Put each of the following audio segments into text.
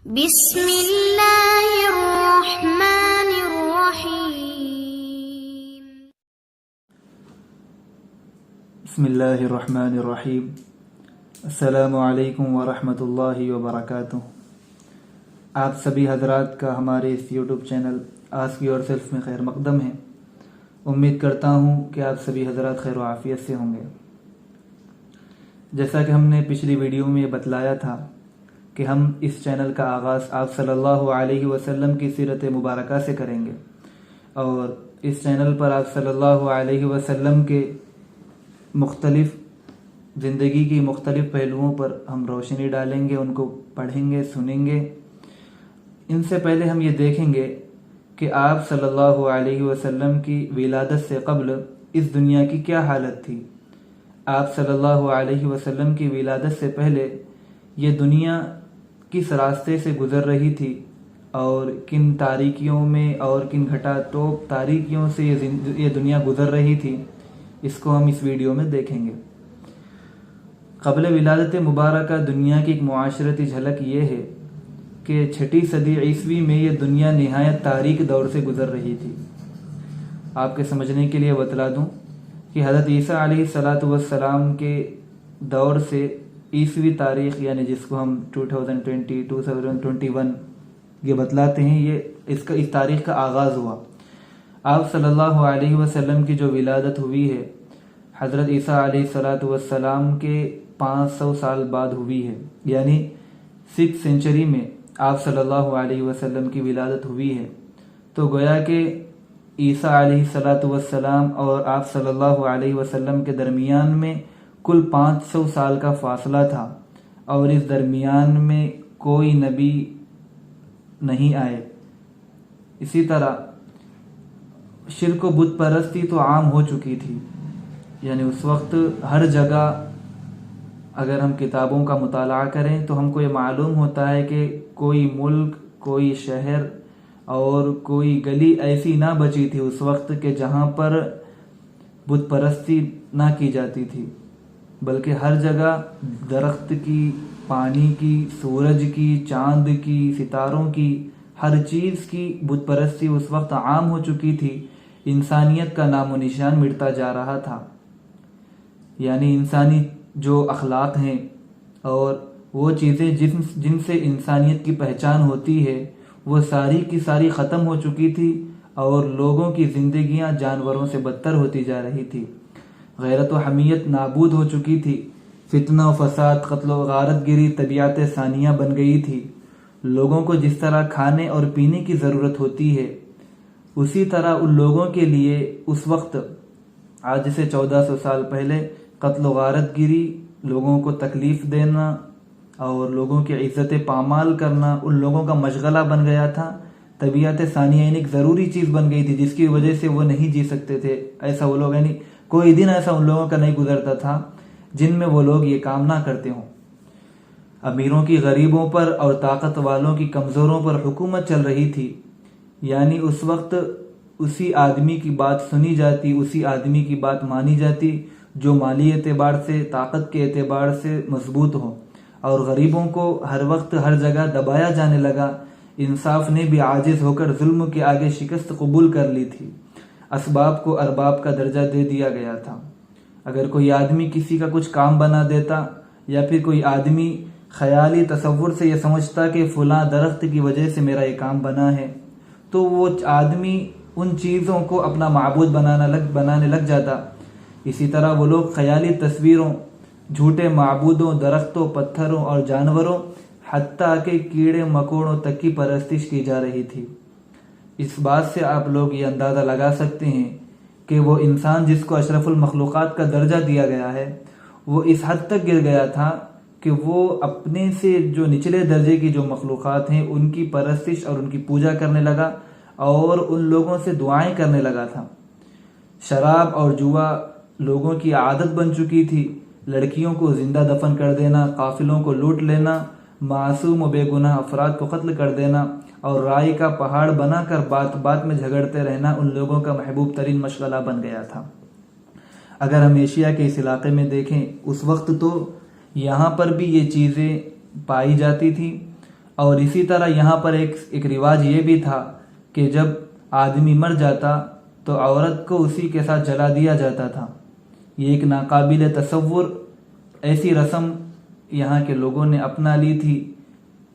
بسم اللہ الرحمن الرحیم۔ بسم اللہ الرحمن الرحیم۔ السلام علیکم ورحمۃ اللہ وبرکاتہ۔ آپ سبھی حضرات کا ہمارے اس YouTube channel Ask Yourself میں خیر مقدم ہے۔ امید کرتا ہوں کہ آپ سبھی حضرات خیر و عافیت سے ہوں گے۔ جیسا کہ ہم نے پچھلی ویڈیو میں بتلایا تھا کہ ہم اس چینل کا آغاز آپ صلی اللہ علیہ وسلم کی سیرت مبارکہ سے کریں گے، اور اس چینل پر آپ صلی اللہ علیہ وسلم کے مختلف زندگی کی مختلف پہلوؤں پر ہم روشنی ڈالیں گے، ان کو پڑھیں گے، سنیں گے۔ ان سے پہلے ہم یہ دیکھیں گے کہ آپ صلی اللہ علیہ وسلم کی ولادت سے قبل اس دنیا کی کیا حالت تھی۔ آپ صلی اللہ علیہ وسلم کی ولادت سے پہلے یہ دنیا کس راستے سے گزر رہی تھی، اور کن تاریکیوں میں اور کن گھٹا ٹوپ تاریکیوں سے یہ دنیا گزر رہی تھی، اس کو ہم اس ویڈیو میں دیکھیں گے۔ قبل ولادت مبارکہ دنیا کی ایک معاشرتی جھلک یہ ہے کہ 6 صدی عیسوی میں یہ دنیا نہایت تاریک دور سے گزر رہی تھی۔ آپ کے سمجھنے کے لیے بتلا دوں کہ حضرت عیسیٰ علیہ السلام کے دور سے عیسوی تاریخ، یعنی جس کو ہم 2021 یہ بتلاتے ہیں، یہ اس تاریخ کا آغاز ہوا۔ آپ صلی اللہ علیہ وسلم کی جو ولادت ہوئی ہے حضرت عیسیٰ علیہ السلام کے 500 سال بعد ہوئی ہے، یعنی 6 سینچری میں آپ صلی اللہ علیہ وسلم کی ولادت ہوئی ہے۔ تو گویا کہ عیسیٰ علیہ السلام اور آپ صلی اللہ علیہ وسلم کے درمیان میں کل 500 سال کا فاصلہ تھا، اور اس درمیان میں کوئی نبی نہیں آئے۔ اسی طرح شرک و بت پرستی تو عام ہو چکی تھی، یعنی اس وقت ہر جگہ اگر ہم کتابوں کا مطالعہ کریں تو ہم کو یہ معلوم ہوتا ہے کہ کوئی ملک، کوئی شہر اور کوئی گلی ایسی نہ بچی تھی اس وقت کہ جہاں پر بت پرستی نہ کی جاتی تھی، بلکہ ہر جگہ درخت کی، پانی کی، سورج کی، چاند کی، ستاروں کی، ہر چیز کی بت پرستی اس وقت عام ہو چکی تھی۔ انسانیت کا نام و نشان مٹتا جا رہا تھا، یعنی انسانی جو اخلاق ہیں اور وہ چیزیں جن سے انسانیت کی پہچان ہوتی ہے وہ ساری کی ساری ختم ہو چکی تھی، اور لوگوں کی زندگیاں جانوروں سے بدتر ہوتی جا رہی تھی۔ غیرت و حمیت نابود ہو چکی تھی، فتنہ و فساد، قتل و غارت گری طبیعت ثانیہ بن گئی تھی۔ لوگوں کو جس طرح کھانے اور پینے کی ضرورت ہوتی ہے، اسی طرح ان لوگوں کے لیے اس وقت آج سے 1400 سال پہلے قتل و غارت گری، لوگوں کو تکلیف دینا اور لوگوں کی عزت پامال کرنا ان لوگوں کا مشغلہ بن گیا تھا۔ طبیعت ثانیہ ایک ضروری چیز بن گئی تھی جس کی وجہ سے وہ نہیں جی سکتے تھے۔ ایسا وہ لوگ، یعنی کوئی دن ایسا ان لوگوں کا نہیں گزرتا تھا جن میں وہ لوگ یہ کام نہ کرتے ہوں۔ امیروں کی غریبوں پر اور طاقت والوں کی کمزوروں پر حکومت چل رہی تھی، یعنی اس وقت اسی آدمی کی بات سنی جاتی، اسی آدمی کی بات مانی جاتی جو مالی اعتبار سے، طاقت کے اعتبار سے مضبوط ہو، اور غریبوں کو ہر وقت ہر جگہ دبایا جانے لگا۔ انصاف نے بھی عاجز ہو کر ظلم کے آگے شکست قبول کر لی تھی۔ اسباب کو ارباب کا درجہ دے دیا گیا تھا۔ اگر کوئی آدمی کسی کا کچھ کام بنا دیتا، یا پھر کوئی آدمی خیالی تصور سے یہ سمجھتا کہ فلاں درخت کی وجہ سے میرا یہ کام بنا ہے، تو وہ آدمی ان چیزوں کو اپنا معبود بنانے لگ جاتا۔ اسی طرح وہ لوگ خیالی تصویروں، جھوٹے معبودوں، درختوں، پتھروں اور جانوروں، حتیٰ کہ کیڑے مکوڑوں تک کی پرستش کی جا رہی تھی۔ اس بات سے آپ لوگ یہ اندازہ لگا سکتے ہیں کہ وہ انسان جس کو اشرف المخلوقات کا درجہ دیا گیا ہے، وہ اس حد تک گر گیا تھا کہ وہ اپنے سے جو نچلے درجے کی جو مخلوقات ہیں ان کی پرستش اور ان کی پوجا کرنے لگا، اور ان لوگوں سے دعائیں کرنے لگا تھا۔ شراب اور جوا لوگوں کی عادت بن چکی تھی۔ لڑکیوں کو زندہ دفن کر دینا، قافلوں کو لوٹ لینا، معصوم و بے گناہ افراد کو قتل کر دینا، اور رائے کا پہاڑ بنا کر بات بات میں جھگڑتے رہنا ان لوگوں کا محبوب ترین مشغلہ بن گیا تھا۔ اگر ہم ایشیا کے اس علاقے میں دیکھیں، اس وقت تو یہاں پر بھی یہ چیزیں پائی جاتی تھی، اور اسی طرح یہاں پر ایک رواج یہ بھی تھا کہ جب آدمی مر جاتا تو عورت کو اسی کے ساتھ جلا دیا جاتا تھا. یہ ایک ناقابل تصور ایسی رسم یہاں کے لوگوں نے اپنا لی تھی،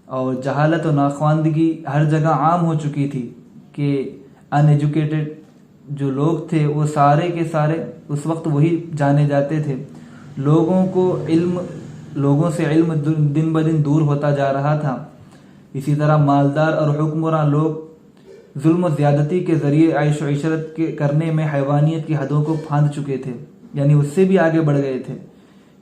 اور جہالت و ناخواندگی ہر جگہ عام ہو چکی تھی کہ ان ایجوکیٹڈ جو لوگ تھے وہ سارے کے سارے اس وقت وہی جانے جاتے تھے. لوگوں سے علم دن بدن دور ہوتا جا رہا تھا. اسی طرح مالدار اور حکمراں لوگ ظلم و زیادتی کے ذریعے عیش و عشرت کرنے میں حیوانیت کی حدوں کو پھاند چکے تھے، یعنی اس سے بھی آگے بڑھ گئے تھے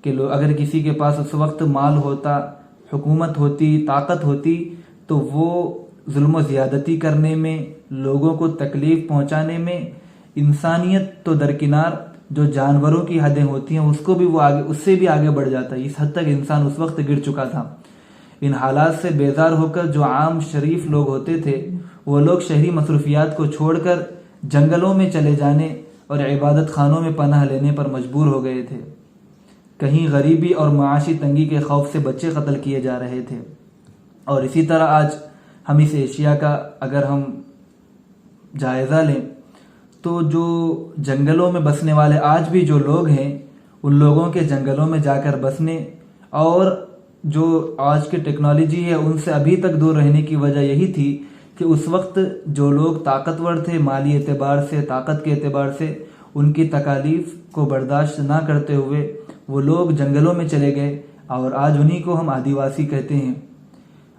کہ اگر کسی کے پاس اس وقت مال ہوتا، حکومت ہوتی، طاقت ہوتی، تو وہ ظلم و زیادتی کرنے میں، لوگوں کو تکلیف پہنچانے میں، انسانیت تو درکنار جو جانوروں کی حدیں ہوتی ہیں اس سے بھی آگے بڑھ جاتا ہے. اس حد تک انسان اس وقت گر چکا تھا. ان حالات سے بیزار ہو کر جو عام شریف لوگ ہوتے تھے وہ لوگ شہری مصروفیات کو چھوڑ کر جنگلوں میں چلے جانے اور عبادت خانوں میں پناہ لینے پر مجبور ہو گئے تھے. کہیں غریبی اور معاشی تنگی کے خوف سے بچے قتل کیے جا رہے تھے. اور اسی طرح آج ہم اس ایشیا کا اگر ہم جائزہ لیں تو جو جنگلوں میں بسنے والے آج بھی جو لوگ ہیں، ان لوگوں کے جنگلوں میں جا کر بسنے اور جو آج کی ٹیکنالوجی ہے ان سے ابھی تک دور رہنے کی وجہ یہی تھی کہ اس وقت جو لوگ طاقتور تھے، مالی اعتبار سے، طاقت کے اعتبار سے، ان کی تکالیف کو برداشت نہ کرتے ہوئے وہ لوگ جنگلوں میں چلے گئے، اور آج انہی کو ہم آدیواسی کہتے ہیں.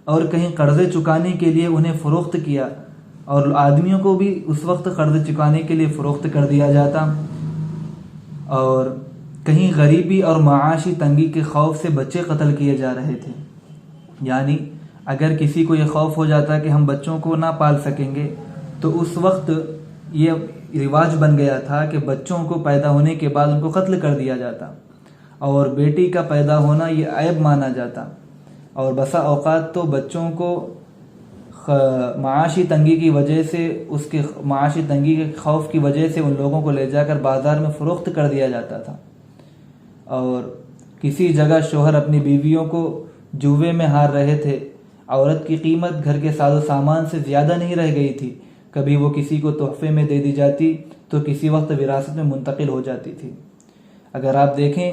اور کہیں قرضے چکانے کے لیے انہیں فروخت کیا، اور آدمیوں کو بھی اس وقت قرض چکانے کے لیے فروخت کر دیا جاتا. اور کہیں غریبی اور معاشی تنگی کے خوف سے بچے قتل کیے جا رہے تھے. یعنی اگر کسی کو یہ خوف ہو جاتا کہ ہم بچوں کو نہ پال سکیں گے تو اس وقت یہ رواج بن گیا تھا کہ بچوں کو پیدا ہونے کے بعد ان کو قتل کر دیا جاتا، اور بیٹی کا پیدا ہونا یہ عیب مانا جاتا. اور بسا اوقات تو بچوں کو معاشی تنگی کی وجہ سے، اس کے معاشی تنگی کے خوف کی وجہ سے ان لوگوں کو لے جا کر بازار میں فروخت کر دیا جاتا تھا. اور کسی جگہ شوہر اپنی بیویوں کو جوے میں ہار رہے تھے. عورت کی قیمت گھر کے ساز و سامان سے زیادہ نہیں رہ گئی تھی. کبھی وہ کسی کو تحفے میں دے دی جاتی تو کسی وقت وراثت میں منتقل ہو جاتی تھی. اگر آپ دیکھیں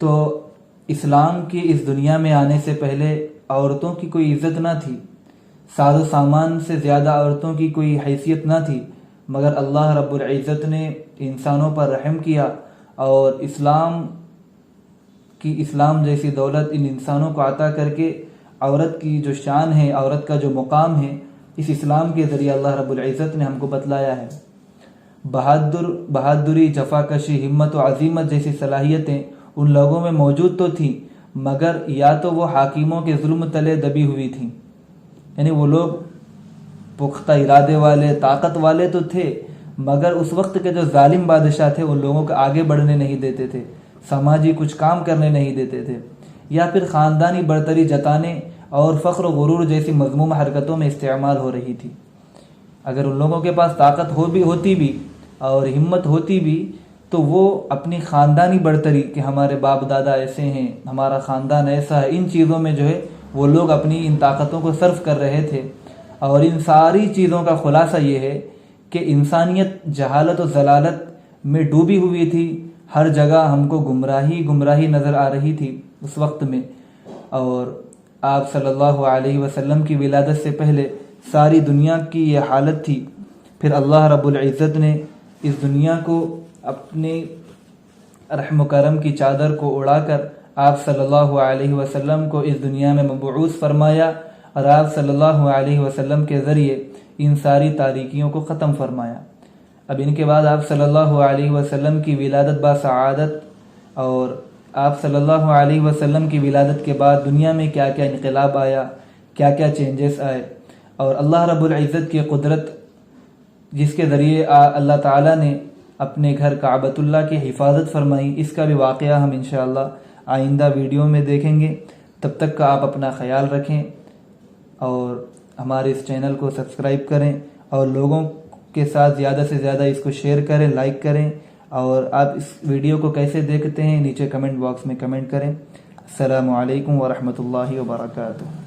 تو اسلام کی اس دنیا میں آنے سے پہلے عورتوں کی کوئی عزت نہ تھی، ساز و سامان سے زیادہ عورتوں کی کوئی حیثیت نہ تھی. مگر اللہ رب العزت نے انسانوں پر رحم کیا اور اسلام جیسی دولت ان انسانوں کو عطا کر کے عورت کی جو شان ہے، عورت کا جو مقام ہے، اس اسلام کے ذریعے اللہ رب العزت نے ہم کو بتلایا ہے. بہادری، جفاکشی، ہمت و عزیمت جیسی صلاحیتیں ان لوگوں میں موجود تو تھیں، مگر یا تو وہ حاکموں کے ظلم تلے دبی ہوئی تھیں. یعنی وہ لوگ پختہ ارادے والے، طاقت والے تو تھے، مگر اس وقت کے جو ظالم بادشاہ تھے ان لوگوں کو آگے بڑھنے نہیں دیتے تھے، سماجی کچھ کام کرنے نہیں دیتے تھے، یا پھر خاندانی برتری جتانے اور فخر و غرور جیسی مذموم حرکتوں میں استعمال ہو رہی تھی. اگر ان لوگوں کے پاس طاقت ہوتی بھی اور ہمت ہوتی بھی تو وہ اپنی خاندانی برتری کہ ہمارے باپ دادا ایسے ہیں، ہمارا خاندان ایسا ہے، ان چیزوں میں جو ہے وہ لوگ اپنی ان طاقتوں کو صرف کر رہے تھے. اور ان ساری چیزوں کا خلاصہ یہ ہے کہ انسانیت جہالت و ضلالت میں ڈوبی ہوئی تھی. ہر جگہ ہم کو گمراہی نظر آ رہی تھی اس وقت میں. اور آپ صلی اللہ علیہ وسلم کی ولادت سے پہلے ساری دنیا کی یہ حالت تھی. پھر اللہ رب العزت نے اس دنیا کو اپنے رحم و کرم کی چادر کو اڑا کر آپ صلی اللہ علیہ وسلم کو اس دنیا میں مبعوث فرمایا، اور آپ صلی اللہ علیہ وسلم کے ذریعے ان ساری تاریکیوں کو ختم فرمایا. اب ان کے بعد آپ صلی اللہ علیہ وسلم کی ولادت باسعادت، اور آپ صلی اللہ علیہ وسلم کی ولادت کے بعد دنیا میں کیا کیا انقلاب آیا، کیا کیا چینجز آئے، اور اللہ رب العزت کی قدرت جس کے ذریعے اللہ تعالیٰ نے اپنے گھر کعبۃ اللہ کی حفاظت فرمائی، اس کا بھی واقعہ ہم انشاءاللہ آئندہ ویڈیو میں دیکھیں گے. تب تک کا آپ اپنا خیال رکھیں اور ہمارے اس چینل کو سبسکرائب کریں، اور لوگوں کے ساتھ زیادہ سے زیادہ اس کو شیئر کریں، لائک کریں، اور آپ اس ویڈیو کو کیسے دیکھتے ہیں نیچے کمنٹ باکس میں کمنٹ کریں. السلام علیکم ورحمۃ اللہ وبرکاتہ.